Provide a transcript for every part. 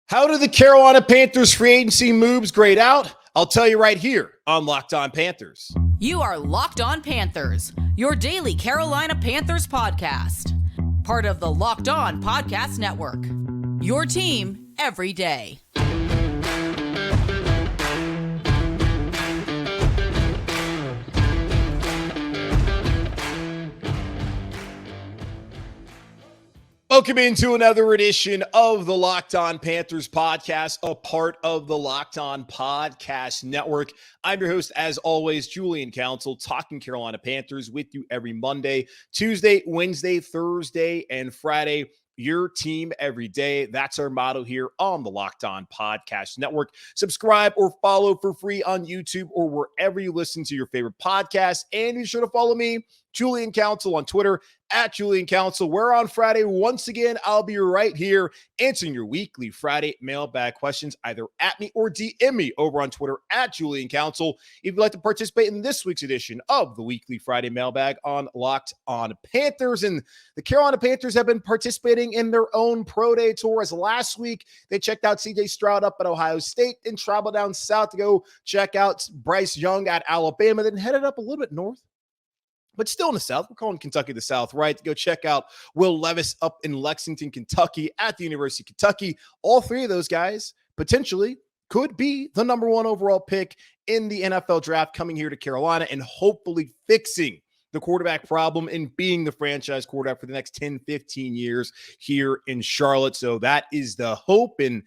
How do the Carolina Panthers free agency moves grade out? I'll tell you right here on Locked On Panthers. You are Locked On Panthers, your daily Carolina Panthers podcast. Part of the Locked On Podcast Network. Your team every day. Welcome into another edition of the Locked On Panthers podcast, a part of the Locked On Podcast Network. I'm your host, as always, Julian Council, talking Carolina Panthers with you every Monday, Tuesday, Wednesday, Thursday, and Friday. Your team every day. That's our motto here on the Locked On Podcast Network. Subscribe or follow for free on YouTube or wherever you listen to your favorite podcast. And be sure to follow me, Julian Council, on Twitter at Julian Council, where on Friday, once again, I'll be right here answering your weekly Friday mailbag questions, either at me or DM me over on Twitter at Julian Council. If you'd like to participate in this week's edition of the weekly Friday mailbag on Locked On Panthers. And the Carolina Panthers have been participating in their own pro day tour, as last week they checked out CJ Stroud up at Ohio State and traveled down south to go check out Bryce Young at Alabama, then headed up a little bit north, but still in the South. We're calling Kentucky the South, right? To go check out Will Levis up in Lexington, Kentucky at the University of Kentucky. All three of those guys potentially could be the number one overall pick in the NFL draft, coming here to Carolina and hopefully fixing the quarterback problem and being the franchise quarterback for the next 10, 15 years here in Charlotte. So that is the hope. And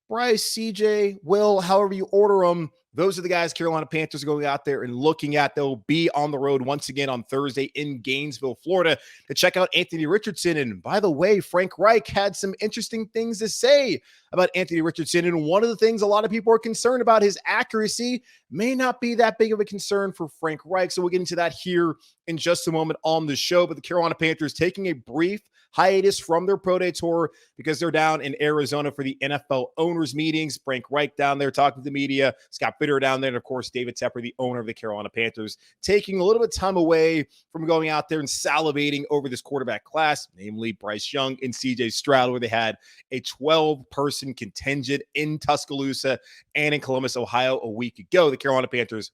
Bryce, CJ, Will, however you order them, those are the guys Carolina Panthers are going out there and looking at. They'll be on the road once again on Thursday in Gainesville, Florida, to check out Anthony Richardson. And by the way, Frank Reich had some interesting things to say about Anthony Richardson. And one of the things a lot of people are concerned about, his accuracy may not be that big of a concern for Frank Reich. So we'll get into that here in just a moment on the show. But the Carolina Panthers taking a brief hiatus from their pro day tour because they're down in Arizona for the NFL owners meetings. Frank Reich down there talking to the media, Scott Bitter down there, and of course David Tepper, the owner of the Carolina Panthers, taking a little bit of time away from going out there and salivating over this quarterback class, namely Bryce Young and CJ Stroud, where they had a 12-person contingent in Tuscaloosa and in Columbus, Ohio a week ago. The Carolina Panthers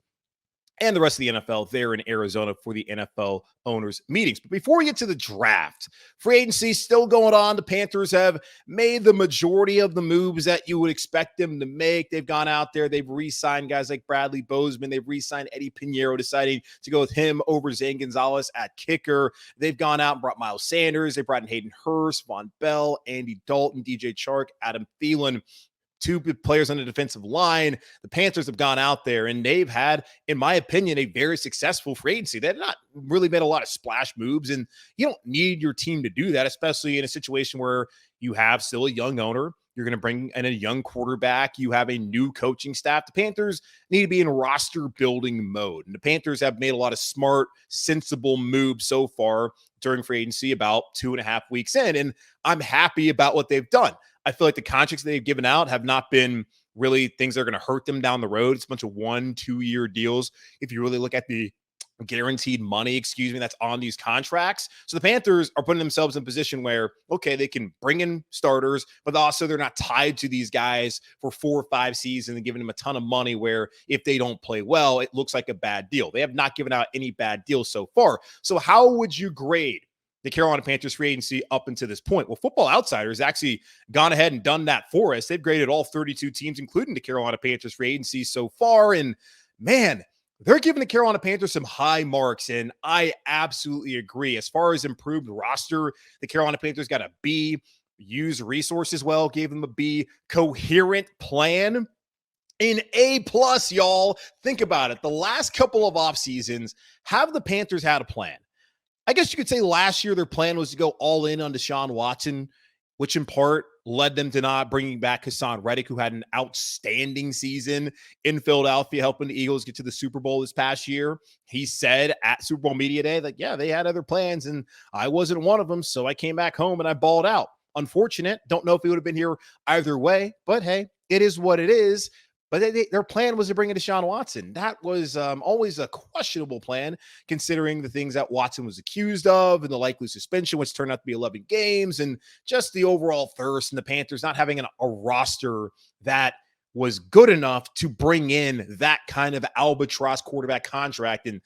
and the rest of the NFL there in Arizona for the NFL owners meetings. But before we get to the draft, free agency still going on. The Panthers have made the majority of the moves that you would expect them to make. They've gone out there. They've re-signed guys like Bradley Bozeman. They've re-signed Eddie Pinheiro, deciding to go with him over Zane Gonzalez at kicker. They've gone out and brought Miles Sanders. They brought in Hayden Hurst, Von Bell, Andy Dalton, DJ Chark, Adam Thielen, two players on the defensive line. The Panthers have gone out there and they've had, in my opinion, a very successful free agency. They've not really made a lot of splash moves, and you don't need your team to do that, especially in a situation where you have still a young owner. You're going to bring in a young quarterback. You have a new coaching staff. The Panthers need to be in roster building mode. And the Panthers have made a lot of smart, sensible moves so far during free agency, about 2.5 weeks in. And I'm happy about what they've done. I feel like the contracts they've given out have not been really things that are going to hurt them down the road. It's a bunch of 1-2 year deals. If you really look at the guaranteed money, that's on these contracts. So the Panthers are putting themselves in a position where, okay, they can bring in starters, but also they're not tied to these guys for 4 or 5 seasons and giving them a ton of money where if they don't play well, it looks like a bad deal. They have not given out any bad deals so far. So how would you grade the Carolina Panthers free agency up until this point? Well, Football Outsiders actually gone ahead and done that for us. They've graded all 32 teams, including the Carolina Panthers free agency so far. And man, they're giving the Carolina Panthers some high marks, and I absolutely agree. As far as improved roster, the Carolina Panthers got a B. Use resources well, gave them a B. Coherent plan, an A+, y'all. Think about it. The last couple of off seasons, have the Panthers had a plan? I guess you could say last year their plan was to go all in on Deshaun Watson, which in part led them to not bringing back Hassan Reddick, who had an outstanding season in Philadelphia, helping the Eagles get to the Super Bowl this past year. He said at Super Bowl Media Day, like, yeah, they had other plans, and I wasn't one of them, so I came back home and I balled out. Unfortunate. Don't know if he would have been here either way, but hey, it is what it is. But their plan was to bring in Deshaun Watson. That was always a questionable plan, considering the things that Watson was accused of and the likely suspension, which turned out to be 11 games, and just the overall thirst and the Panthers not having a roster that was good enough to bring in that kind of albatross quarterback contract. And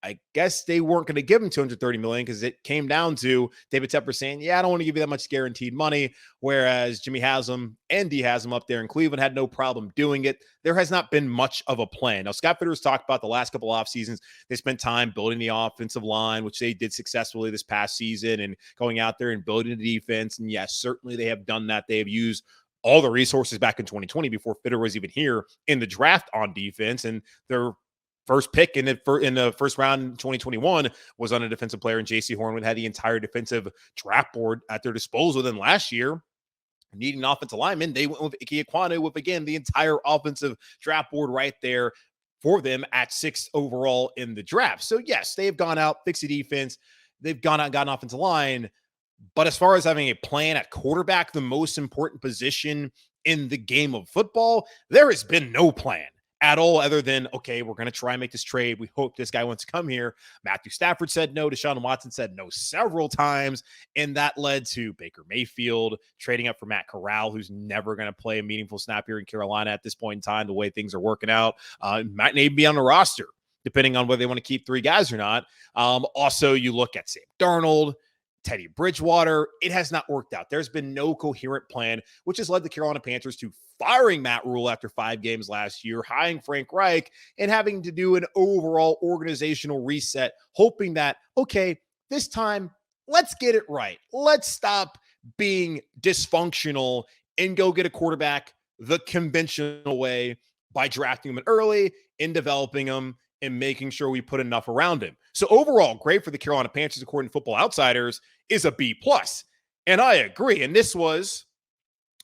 I guess they weren't going to give him $230 million because it came down to David Tepper saying, yeah, I don't want to give you that much guaranteed money. Whereas Jimmy Haslam and D Haslam up there in Cleveland had no problem doing it. There has not been much of a plan. Now, Scott Fitter's talked about the last couple off seasons. They spent time building the offensive line, which they did successfully this past season, and going out there and building the defense. And yes, certainly they have done that. They have used all the resources back in 2020 before Fitter was even here in the draft on defense. And their first pick in the first round in 2021 was on a defensive player, and J.C. Horn had the entire defensive draft board at their disposal. Then last year, needing an offensive lineman, they went with Ike Ekwonu with, again, the entire offensive draft board right there for them at 6th overall in the draft. So yes, they have gone out, fixed the defense. They've gone out and gotten offensive line. But as far as having a plan at quarterback, the most important position in the game of football, there has been no plan at all, other than, okay, we're going to try and make this trade. We hope this guy wants to come here. Matthew Stafford said no. Deshaun Watson said no several times. And that led to Baker Mayfield trading up for Matt Corral, who's never going to play a meaningful snap here in Carolina at this point in time, the way things are working out. Might maybe be on the roster, depending on whether they want to keep 3 guys or not. Also, you look at Sam Darnold, Teddy Bridgewater. It has not worked out. There's been no coherent plan, which has led the Carolina Panthers to firing Matt Rule after 5 games last year, hiring Frank Reich, and having to do an overall organizational reset, hoping that, okay, this time, let's get it right. Let's stop being dysfunctional and go get a quarterback the conventional way by drafting him early and developing him and making sure we put enough around him. So overall, great for the Carolina Panthers, according to Football Outsiders, is a B+. And I agree. And this was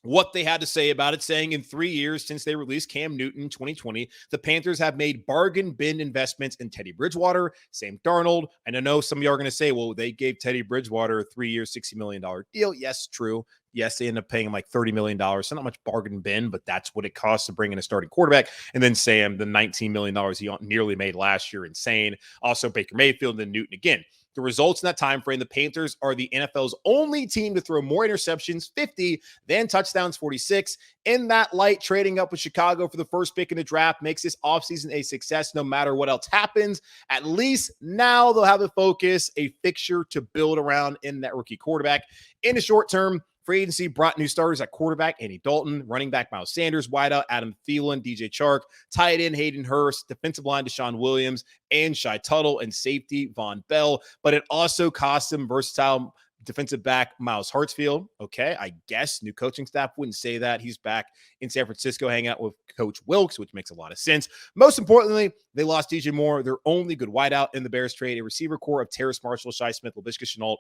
what they had to say about it, saying in 3 years since they released Cam Newton in 2020, the Panthers have made bargain bin investments in Teddy Bridgewater, Sam Darnold. And I know some of you are going to say, well, they gave Teddy Bridgewater a 3-year, $60 million deal. Yes, true. Yes, they end up paying him like $30 million. So not much bargain bin, but that's what it costs to bring in a starting quarterback. And then Sam, the $19 million he nearly made last year, insane. Also Baker Mayfield and Newton again. The results in that time frame, the Panthers are the NFL's only team to throw more interceptions, 50, than touchdowns, 46. In that light, trading up with Chicago for the first pick in the draft makes this offseason a success no matter what else happens. At least now they'll have a focus, a fixture to build around in that rookie quarterback. In the short term, free agency brought new starters at quarterback, Andy Dalton, running back Miles Sanders, wideout Adam Thielen, DJ Chark, tight end Hayden Hurst, defensive line Deshaun Williams, and Shai Tuttle, and safety Von Bell. But it also cost him versatile defensive back Miles Hartsfield. Okay, I guess new coaching staff wouldn't say that. He's back in San Francisco hanging out with Coach Wilkes, which makes a lot of sense. Most importantly, they lost DJ Moore, their only good wideout in the Bears trade, a receiver core of Terrace Marshall, Shi Smith, Laviska Shenault,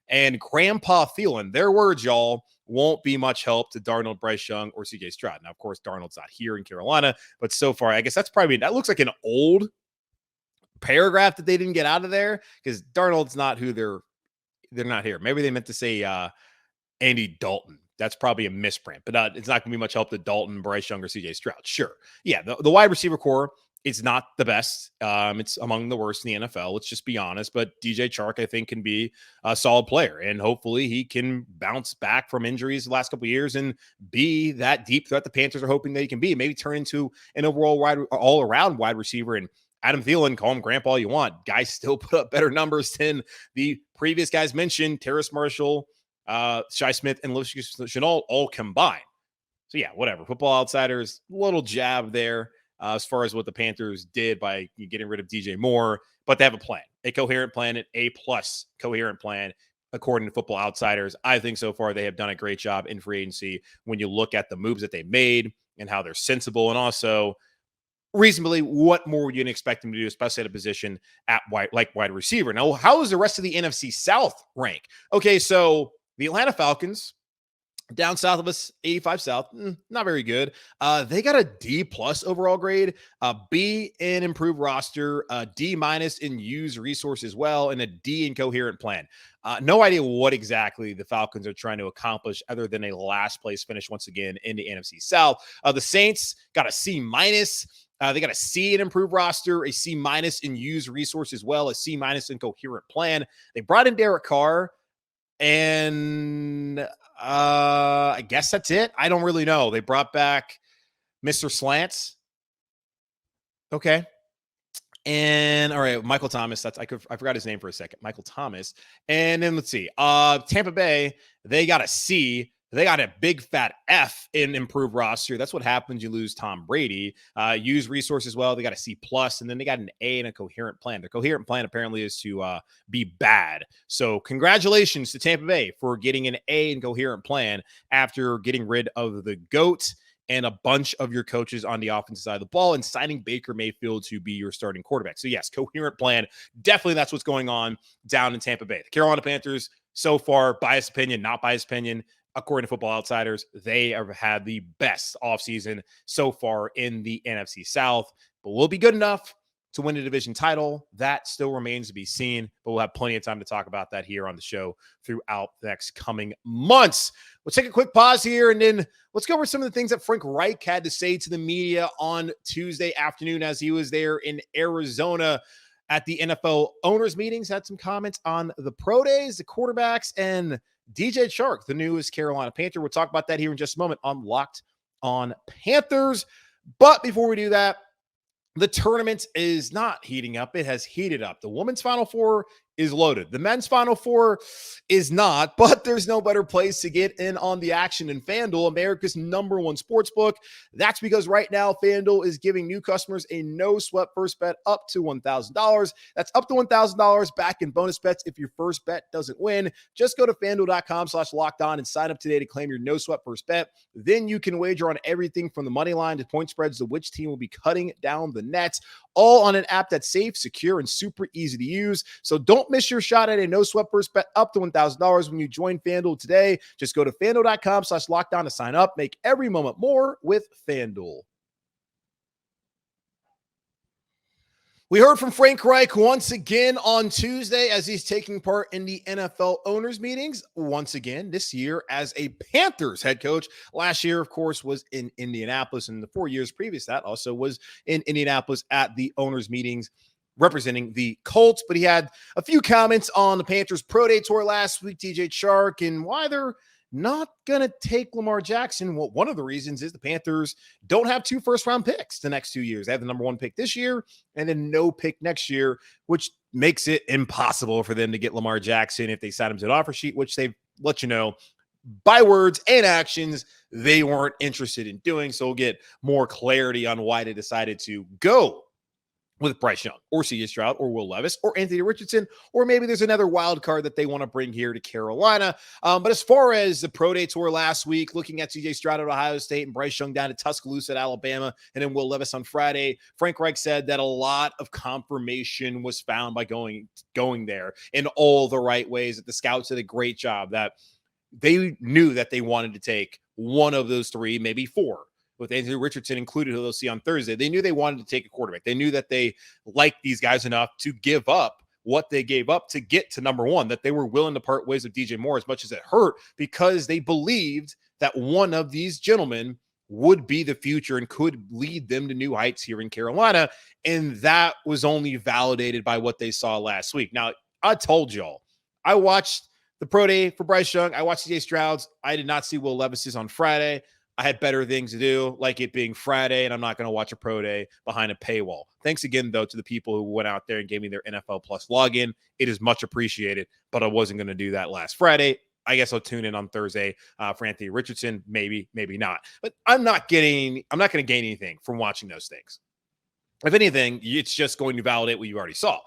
and Grandpa Thielen. Their words, y'all, won't be much help to Darnold, Bryce Young, or CJ Stroud. Now, of course, Darnold's not here in Carolina, but so far, I guess that looks like an old paragraph that they didn't get out of there, because Darnold's not who they're not here. Maybe they meant to say Andy Dalton. That's probably a misprint, but it's not going to be much help to Dalton, Bryce Young, or CJ Stroud. Sure. Yeah, the wide receiver core is not the best. It's among the worst in the NFL. Let's just be honest. But DJ Chark, I think, can be a solid player, and hopefully he can bounce back from injuries the last couple of years and be that deep threat the Panthers are hoping that he can be. Maybe turn into an overall all-around wide receiver. And Adam Thielen, call him grandpa all you want. Guys still put up better numbers than the previous guys mentioned, Terrace Marshall, Shi Smith, and Laviska Shenault all combined. So yeah, whatever. Football Outsiders, little jab there as far as what the Panthers did by getting rid of DJ Moore, but they have a plan, a coherent plan, an A+ coherent plan, according to Football Outsiders. I think so far they have done a great job in free agency when you look at the moves that they made and how they're sensible, and also reasonably, what more would you expect them to do, especially at a position at wide receiver? Now, how does the rest of the NFC South rank? Okay, so the Atlanta Falcons Down south of us, 85 South, not very good. They got a D plus overall grade, a B in improved roster, a D minus in used resource as well, and a D in coherent plan. No idea what exactly the Falcons are trying to accomplish other than a last place finish once again in the NFC South. The Saints got a C minus. They got a C in improved roster, a C minus in used resource as well, a C minus in coherent plan. They brought in Derek Carr. And I guess that's it. I don't really know. They brought back Mr. Slants. Okay. And all right, Michael Thomas. I forgot his name for a second. Michael Thomas. And then let's see. Tampa Bay, they got a C. They got a big fat F in improved roster. That's what happens. You lose Tom Brady. Use resources as well. They got a C plus, and then they got an A in a coherent plan. The coherent plan apparently is to be bad. So congratulations to Tampa Bay for getting an A in coherent plan after getting rid of the GOAT and a bunch of your coaches on the offensive side of the ball and signing Baker Mayfield to be your starting quarterback. So yes, coherent plan. Definitely that's what's going on down in Tampa Bay. The Carolina Panthers, so far, biased opinion, not biased opinion, according to Football Outsiders, they have had the best offseason so far in the NFC South, but will be good enough to win a division title. That still remains to be seen, but we'll have plenty of time to talk about that here on the show throughout the next coming months. We'll take a quick pause here, and then let's go over some of the things that Frank Reich had to say to the media on Tuesday afternoon as he was there in Arizona at the NFL owners meetings. Had some comments on the pro days, the quarterbacks, and DJ Chark, the newest Carolina Panther. We'll talk about that here in just a moment on Locked On Panthers. But before we do that, the tournament is not heating up. It has heated up. The women's Final Four is loaded. The men's Final Four is not, but there's no better place to get in on the action than FanDuel, America's #1 sportsbook. That's because right now FanDuel is giving new customers a no-sweat first bet up to $1,000. That's up to $1,000 back in bonus bets if your first bet doesn't win. Just go to FanDuel.com/lockedon and sign up today to claim your no-sweat first bet. Then you can wager on everything from the money line to point spreads to which team will be cutting down the nets, all on an app that's safe, secure, and super easy to use. So don't miss your shot at a no-sweat first bet up to $1,000 when you join FanDuel today. Just go to FanDuel.com/lockdown to sign up. Make every moment more with FanDuel. We heard from Frank Reich once again on Tuesday as he's taking part in the NFL owners meetings once again this year as a Panthers head coach. Last year, of course, was in Indianapolis, and the 4 years previous that also was in Indianapolis at the owners meetings representing the Colts. But he had a few comments on the Panthers Pro Day Tour last week, DJ Chark, and why they're not going to take Lamar Jackson. Well, one of the reasons is the Panthers don't have 2 first-round picks the next 2 years. They have the #1 pick this year and then no pick next year, which makes it impossible for them to get Lamar Jackson if they sign him to an offer sheet, which they've let you know by words and actions they weren't interested in doing. So we'll get more clarity on why they decided to go with Bryce Young or C.J. Stroud or Will Levis or Anthony Richardson, or maybe there's another wild card that they want to bring here to Carolina. But as far as the Pro Day Tour last week, looking at C.J. Stroud at Ohio State and Bryce Young down to Tuscaloosa at Alabama, and then Will Levis on Friday, Frank Reich said that a lot of confirmation was found by going there in all the right ways, that the scouts did a great job, that they knew that they wanted to take one of those 3, maybe 4. With Anthony Richardson included, who they'll see on Thursday. They knew they wanted to take a quarterback. They knew that they liked these guys enough to give up what they gave up to get to #1, that they were willing to part ways with DJ Moore as much as it hurt, because they believed that one of these gentlemen would be the future and could lead them to new heights here in Carolina. And that was only validated by what they saw last week. Now, I told y'all, I watched the Pro Day for Bryce Young. I watched CJ Stroud's. I did not see Will Levis's on Friday. I had better things to do, like it being Friday, and I'm not going to watch a pro day behind a paywall. Thanks again, though, to the people who went out there and gave me their NFL Plus login. It is much appreciated, but I wasn't going to do that last Friday. I guess I'll tune in on Thursday for Anthony Richardson. Maybe, maybe not. But I'm not going to gain anything from watching those things. If anything, it's just going to validate what you already saw.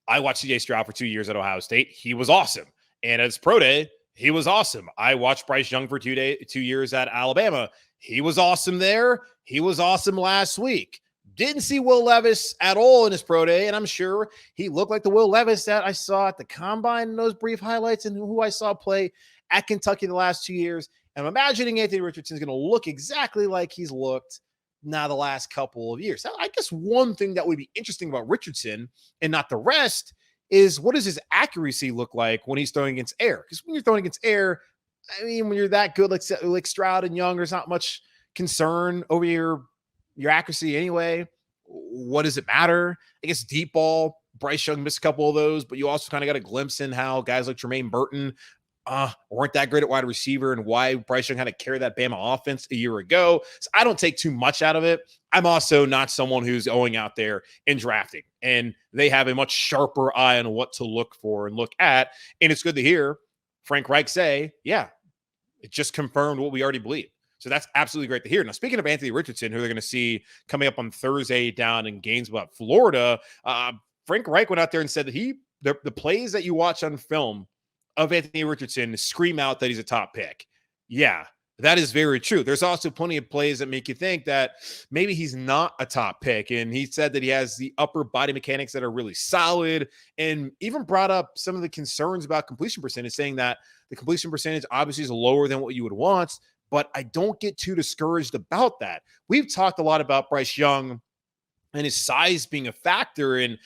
I watched CJ Stroud for 2 years at Ohio State. He was awesome. And as pro day, he was awesome. I watched Bryce Young for 2 years at Alabama. He was awesome there. He was awesome last week. Didn't see Will Levis at all in his pro day, and I'm sure he looked like the Will Levis that I saw at the Combine in those brief highlights and who I saw play at Kentucky the last 2 years. And I'm imagining Anthony Richardson is going to look exactly like he's looked now the last couple of years. Now, I guess one thing that would be interesting about Richardson and not the rest is what does his accuracy look like when he's throwing against air? Because when you're throwing against air, I mean, when you're that good, like Stroud and Young, there's not much concern over your accuracy anyway. What does it matter? I guess deep ball, Bryce Young missed a couple of those, but you also kind of got a glimpse in how guys like Jermaine Burton weren't that great at wide receiver and why Bryce Young had to carry that Bama offense a year ago. So I don't take too much out of it. I'm also not someone who's going out there and drafting, and they have a much sharper eye on what to look for and look at. And it's good to hear Frank Reich say, yeah, it just confirmed what we already believed. So that's absolutely great to hear. Now, speaking of Anthony Richardson, who they're going to see coming up on Thursday down in Gainesville, Florida, Frank Reich went out there and said that the plays that you watch on film of Anthony Richardson scream out that he's a top pick. Yeah, that is very true. There's also plenty of plays that make you think that maybe he's not a top pick. And he said that he has the upper body mechanics that are really solid, and even brought up some of the concerns about completion percentage, saying that the completion percentage obviously is lower than what you would want, but I don't get too discouraged about that. We've talked a lot about Bryce Young and his size being a factor. And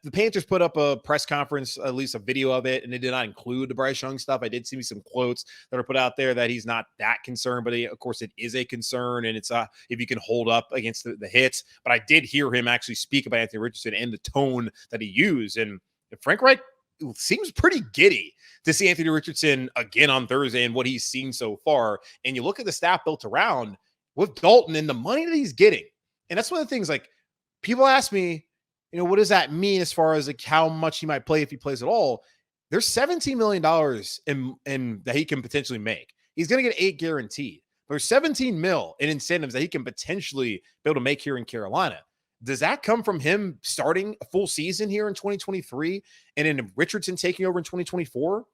the Panthers put up a press conference, at least a video of it, and it did not include the Bryce Young stuff. I did see some quotes that are put out there that he's not that concerned, but of course it is a concern, and it's if you can hold up against the hits. But I did hear him actually speak about Anthony Richardson and the tone that he used. And Frank Reich seems pretty giddy to see Anthony Richardson again on Thursday and what he's seen so far. And you look at the staff built around with Dalton and the money that he's getting. And that's one of the things, like, people ask me, what does that mean as far as like how much he might play if he plays at all? There's $17 million in that he can potentially make. He's going to get 8 guaranteed. There's 17 mil in incentives that he can potentially be able to make here in Carolina. Does that come from him starting a full season here in 2023 and then Richardson taking over in 2024?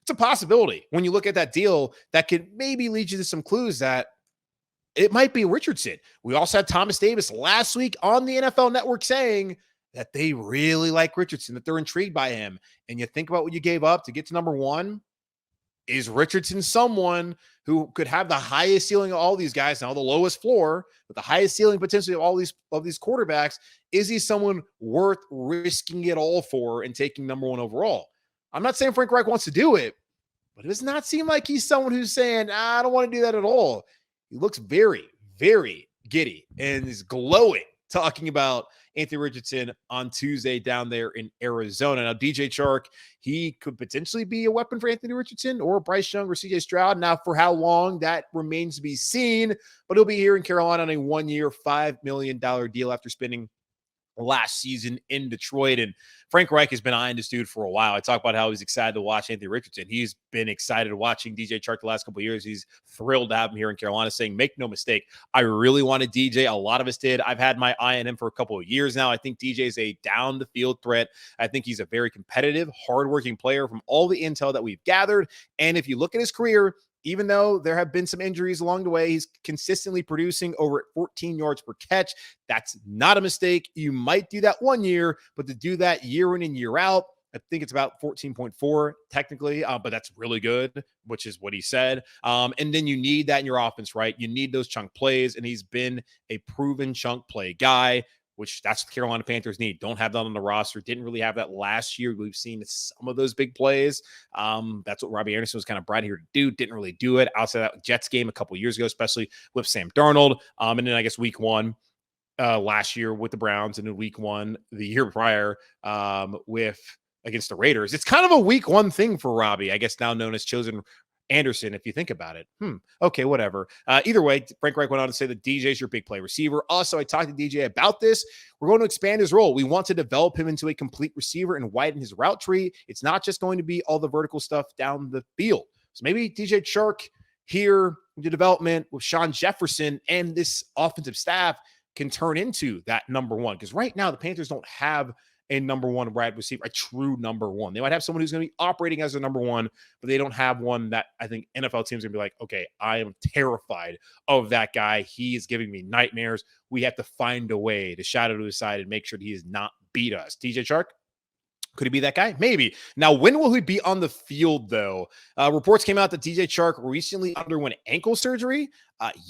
It's a possibility. When you look at that deal, that could maybe lead you to some clues that it might be Richardson. We also had Thomas Davis last week on the NFL Network saying that they really like Richardson, that they're intrigued by him. And you think about what you gave up to get to number one. Is Richardson someone who could have the highest ceiling of all these guys, now the lowest floor, but the highest ceiling potentially of all these quarterbacks? Is he someone worth risking it all for and taking number one overall? I'm not saying Frank Reich wants to do it, but it does not seem like he's someone who's saying, I don't want to do that at all. He looks very, very giddy and is glowing talking about Anthony Richardson on Tuesday down there in Arizona. Now, DJ Chark, he could potentially be a weapon for Anthony Richardson or Bryce Young or CJ Stroud. Now, for how long, that remains to be seen, but he'll be here in Carolina on a 1-year, $5 million deal after spending last season in Detroit. And Frank Reich has been eyeing this dude for a while. I talk about how he's excited to watch Anthony Richardson. He's been excited watching DJ Chark the last couple of years. He's thrilled to have him here in Carolina, saying, make no mistake, I really wanted DJ. A lot of us did. I've had my eye on him for a couple of years now. I think DJ is a down the field threat. I think he's a very competitive, hardworking player from all the intel that we've gathered. And if you look at his career, even though there have been some injuries along the way, he's consistently producing over 14 yards per catch. That's not a mistake. You might do that 1 year, but to do that year in and year out, I think it's about 14.4 technically, but that's really good, which is what he said. And then you need that in your offense, right? You need those chunk plays, and he's been a proven chunk play guy, which that's what the Carolina Panthers need. Don't have that on the roster. Didn't really have that last year. We've seen some of those big plays. That's what Robbie Anderson was kind of brought here to do. Didn't really do it outside that Jets game a couple years ago, especially with Sam Darnold. And then I guess week one last year with the Browns, and then week one the year prior against the Raiders. It's kind of a week one thing for Robbie, I guess now known as Chosen Anderson, if you think about it. Okay, whatever. Either way, Frank Reich went on to say that DJ is your big play receiver. Also, I talked to DJ about this. We're going to expand his role. We want to develop him into a complete receiver and widen his route tree. It's not just going to be all the vertical stuff down the field. So maybe DJ Chark here, the development with Sean Jefferson and this offensive staff can turn into that number one. Because right now, the Panthers don't have a number one wide receiver, a true number one. They might have someone who's going to be operating as a number one, but they don't have one that I think NFL teams are going to be like, okay, I am terrified of that guy. He is giving me nightmares. We have to find a way to shadow to his side and make sure that he does not beat us. DJ Chark? Could he be that guy? Maybe. Now, when will he be on the field, though? Reports came out that DJ Chark recently underwent ankle surgery.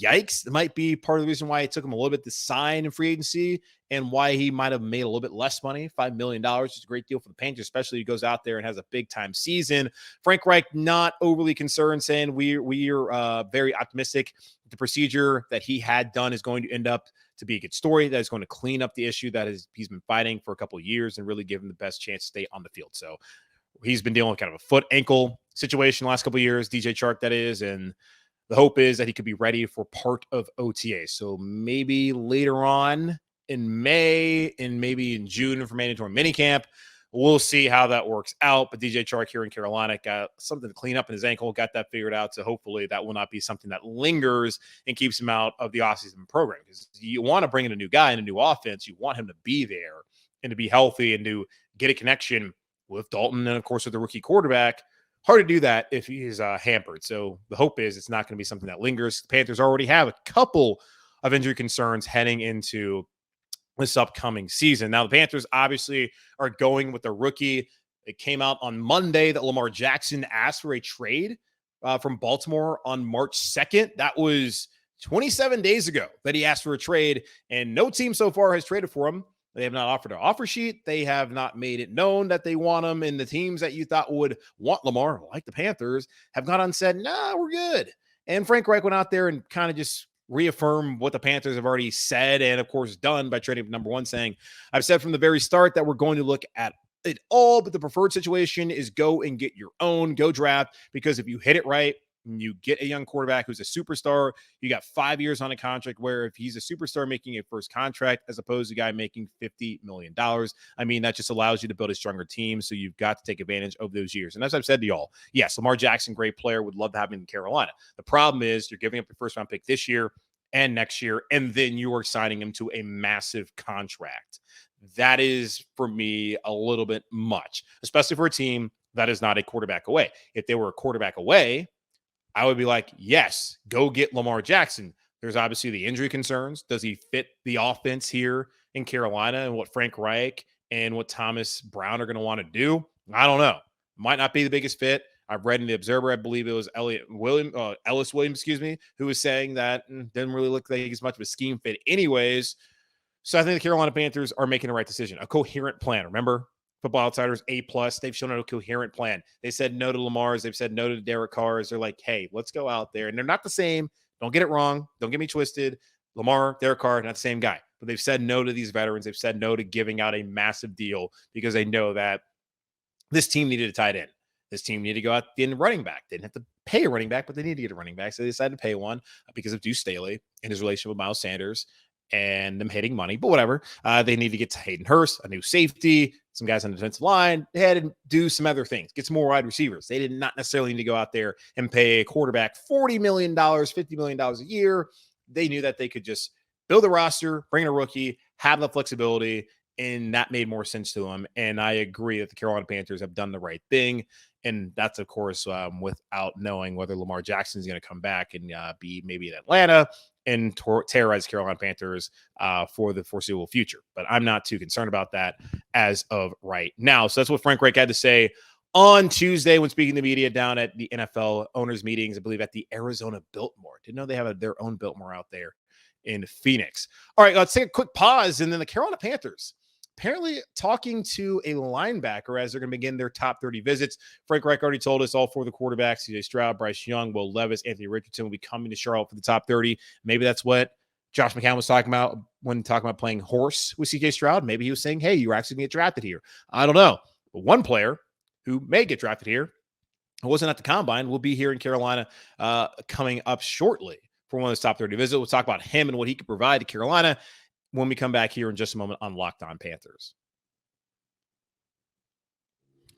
Yikes. That might be part of the reason why it took him a little bit to sign in free agency and why he might have made a little bit less money. $5 million is a great deal for the Panthers, especially if he goes out there and has a big-time season. Frank Reich, not overly concerned, saying we're very optimistic. The procedure that he had done is going to end up to be a good story that is going to clean up the issue that he's been fighting for a couple of years and really give him the best chance to stay on the field. So he's been dealing with kind of a foot ankle situation the last couple of years, DJ Chark, that is, and the hope is that he could be ready for part of OTA. So maybe later on in May and maybe in June for mandatory minicamp. We'll see how that works out. But DJ Chark here in Carolina got something to clean up in his ankle, got that figured out. So hopefully that will not be something that lingers and keeps him out of the offseason program. Because you want to bring in a new guy in a new offense. You want him to be there and to be healthy and to get a connection with Dalton and, of course, with the rookie quarterback. Hard to do that if he's hampered. So the hope is it's not going to be something that lingers. The Panthers already have a couple of injury concerns heading into this upcoming season. Now, the Panthers obviously are going with the rookie. It came out on Monday that Lamar Jackson asked for a trade from Baltimore on March 2nd. That was 27 days ago that he asked for a trade, and no team so far has traded for him. They have not offered an offer sheet. They have not made it known that they want him, and the teams that you thought would want Lamar, like the Panthers, have gone on and said, nah, we're good. And Frank Reich went out there and kind of just reaffirm what the Panthers have already said and, of course, done by trading number one, saying, I've said from the very start that we're going to look at it all, but the preferred situation is go and get your own, go draft, because if you hit it right, you get a young quarterback who's a superstar, you got 5 years on a contract where if he's a superstar making a first contract as opposed to a guy making $50 million, I mean, that just allows you to build a stronger team. So you've got to take advantage of those years. And as I've said to y'all, yes, Lamar Jackson, great player, would love to have him in Carolina. The problem is you're giving up your first round pick this year and next year, and then you are signing him to a massive contract. That is, for me, a little bit much, especially for a team that is not a quarterback away. If they were a quarterback away, I would be like, yes, go get Lamar Jackson. There's obviously the injury concerns. Does he fit the offense here in Carolina and what Frank Reich and what Thomas Brown are going to want to do? I don't know. Might not be the biggest fit. I've read in the Observer, I believe it was Ellis Williams, who was saying that didn't really look like as much of a scheme fit anyways. So I think the Carolina Panthers are making the right decision, a coherent plan. Remember, Football Outsiders A+, they've shown a coherent plan. They said no to Lamar's. They've said no to Derek Carr's. They're like, hey, let's go out there. And they're not the same. Don't get it wrong. Don't get me twisted. Lamar, Derek Carr, not the same guy. But they've said no to these veterans. They've said no to giving out a massive deal because they know that this team needed a tight end. This team needed to go out in running back. They didn't have to pay a running back, but they needed to get a running back. So they decided to pay one because of Deuce Staley and his relationship with Miles Sanders and them hitting money, but whatever. They need to get to Hayden Hurst, a new safety, some guys on the defensive line. They had to do some other things, get some more wide receivers. They did not necessarily need to go out there and pay a quarterback $40 million, $50 million a year. They knew that they could just build a roster, bring in a rookie, have the flexibility, and that made more sense to them. And I agree that the Carolina Panthers have done the right thing. And that's, of course, without knowing whether Lamar Jackson is going to come back and be maybe in Atlanta and terrorize Carolina Panthers for the foreseeable future. But I'm not too concerned about that as of right now. So that's what Frank Reich had to say on Tuesday when speaking to the media down at the NFL owners meetings, I believe at the Arizona Biltmore. Didn't know they have their own Biltmore out there in Phoenix. All right, let's take a quick pause. And then the Carolina Panthers apparently talking to a linebacker as they're going to begin their top 30 visits. Frank Reich already told us all four of the quarterbacks, CJ Stroud, Bryce Young, Will Levis, Anthony Richardson will be coming to Charlotte for the top 30. Maybe that's what Josh McCown was talking about when talking about playing horse with CJ Stroud. Maybe he was saying, hey, you're actually going to get drafted here. I don't know. But one player who may get drafted here, who wasn't at the combine, will be here in Carolina coming up shortly for one of those top 30 visits. We'll talk about him and what he could provide to Carolina when we come back here in just a moment on Locked On Panthers.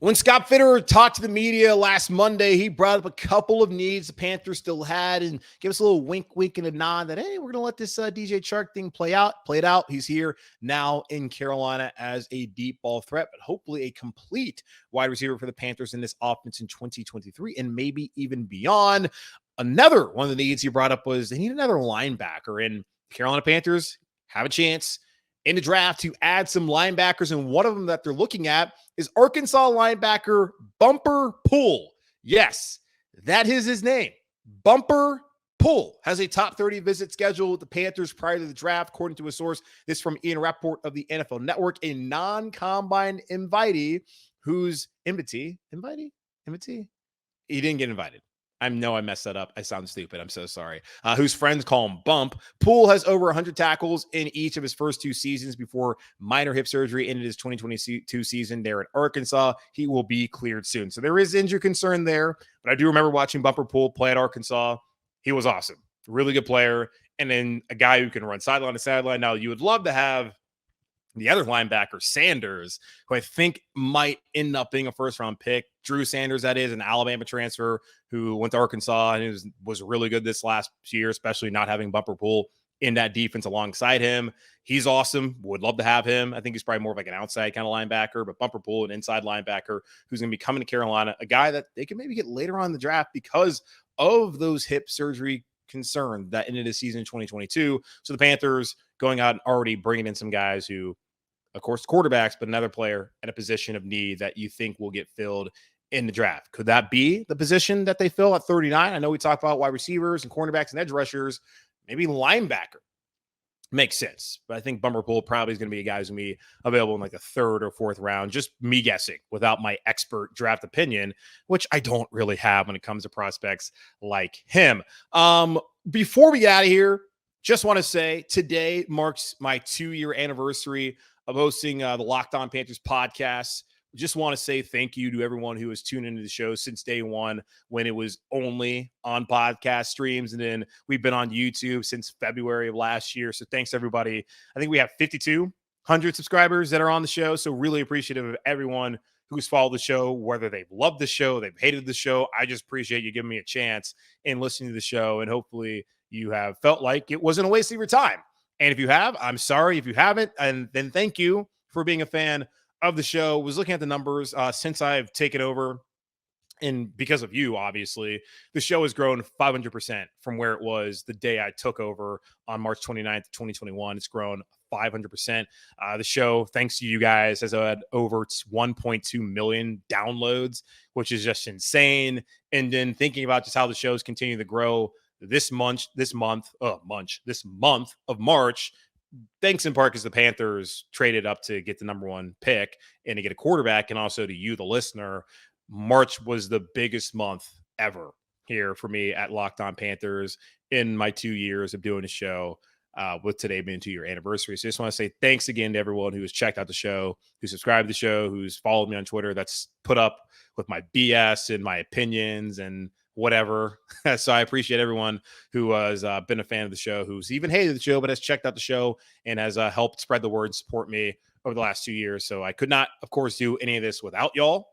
When Scott Fitterer talked to the media last Monday, he brought up a couple of needs the Panthers still had and gave us a little wink and a nod that, hey, we're going to let this DJ Chark thing play it out. He's here now in Carolina as a deep ball threat, but hopefully a complete wide receiver for the Panthers in this offense in 2023 and maybe even beyond. Another one of the needs he brought up was they need another linebacker, and Carolina Panthers have a chance in the draft to add some linebackers, and one of them that they're looking at is Arkansas linebacker Bumper Pool. Yes, that is his name. Bumper Pool has a top 30 visit schedule with the Panthers prior to the draft, according to a source. This from Ian Rappaport of the NFL Network, a non-combine invitee who's invitee. He didn't get invited. I know I messed that up. I sound stupid. I'm so sorry. Whose friends call him Bump. Poole has over 100 tackles in each of his first 2 seasons before minor hip surgery ended his 2022 season there in Arkansas. He will be cleared soon. So there is injury concern there, but I do remember watching Bumper Poole play at Arkansas. He was awesome. Really good player. And then a guy who can run sideline to sideline. Now, you would love to have the other linebacker, Sanders, who I think might end up being a first-round pick. Drew Sanders, that is, an Alabama transfer who went to Arkansas and was really good this last year, especially not having Bumper Pool in that defense alongside him. He's awesome. Would love to have him. I think he's probably more of like an outside kind of linebacker, but Bumper Pool, an inside linebacker who's going to be coming to Carolina, a guy that they can maybe get later on in the draft because of those hip surgery concerns that ended his season in 2022. So the Panthers going out and already bringing in some guys who, of course, quarterbacks, but another player at a position of need that you think will get filled in the draft. Could that be the position that they fill at 39? I know we talk about wide receivers and cornerbacks and edge rushers. Maybe linebacker makes sense. But I think Bumper Pool probably is going to be a guy who's going to be available in like the 3rd or 4th round. Just me guessing without my expert draft opinion, which I don't really have when it comes to prospects like him. Before we get out of here, just want to say today marks my 2-year anniversary of hosting the Locked On Panthers podcast. Just want to say thank you to everyone who has tuned into the show since day one when it was only on podcast streams. And then we've been on YouTube since February of last year. So thanks, everybody. I think we have 5,200 subscribers that are on the show. So really appreciative of everyone who's followed the show, whether they've loved the show, they've hated the show. I just appreciate you giving me a chance in listening to the show. And hopefully you have felt like it wasn't a waste of your time. And if you have, I'm sorry. If you haven't, and then thank you for being a fan of the show. Was looking at the numbers since I've taken over, and because of you, obviously, the show has grown 500% from where it was the day I took over on March 29th, 2021. It's grown 500%. The show, thanks to you guys, has had over 1.2 million downloads, which is just insane. And then thinking about just how the shows continue to grow this month of March, thanks in part because the Panthers traded up to get the number 1 pick and to get a quarterback, and also to you, the listener. March was the biggest month ever here for me at Locked On Panthers in my 2 years of doing the show, with today being 2-year anniversary. So I just want to say thanks again to everyone who has checked out the show, who subscribed to the show, who's followed me on Twitter, that's put up with my BS and my opinions and whatever. So I appreciate everyone who has been a fan of the show, who's even hated the show, but has checked out the show and has helped spread the word and support me over the last 2 years. So I could not, of course, do any of this without y'all,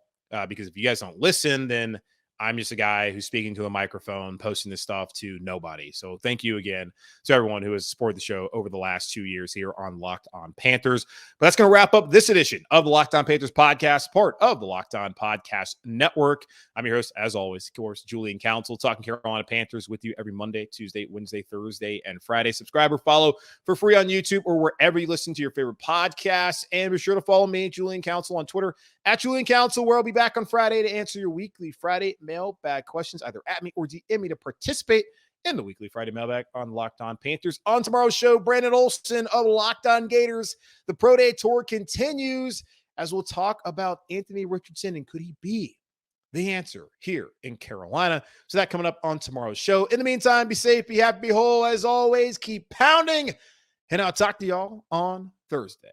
because if you guys don't listen, then I'm just a guy who's speaking to a microphone, posting this stuff to nobody. So thank you again to everyone who has supported the show over the last 2 years here on Locked On Panthers. But that's going to wrap up this edition of the Locked On Panthers podcast, part of the Locked On Podcast Network. I'm your host, as always, of course, Julian Council, talking Carolina Panthers with you every Monday, Tuesday, Wednesday, Thursday, and Friday. Subscribe or follow for free on YouTube or wherever you listen to your favorite podcasts. And be sure to follow me, Julian Council, on Twitter at Julian Council, where I'll be back on Friday to answer your weekly Friday mailbag questions, either at me or DM me to participate in the weekly Friday mailbag on Locked On Panthers. On tomorrow's show, Brandon Olson of Locked On Gators. The Pro Day Tour continues as we'll talk about Anthony Richardson and could he be the answer here in Carolina. So that coming up on tomorrow's show. In the meantime, be safe, be happy, be whole. As always, keep pounding, and I'll talk to y'all on Thursday.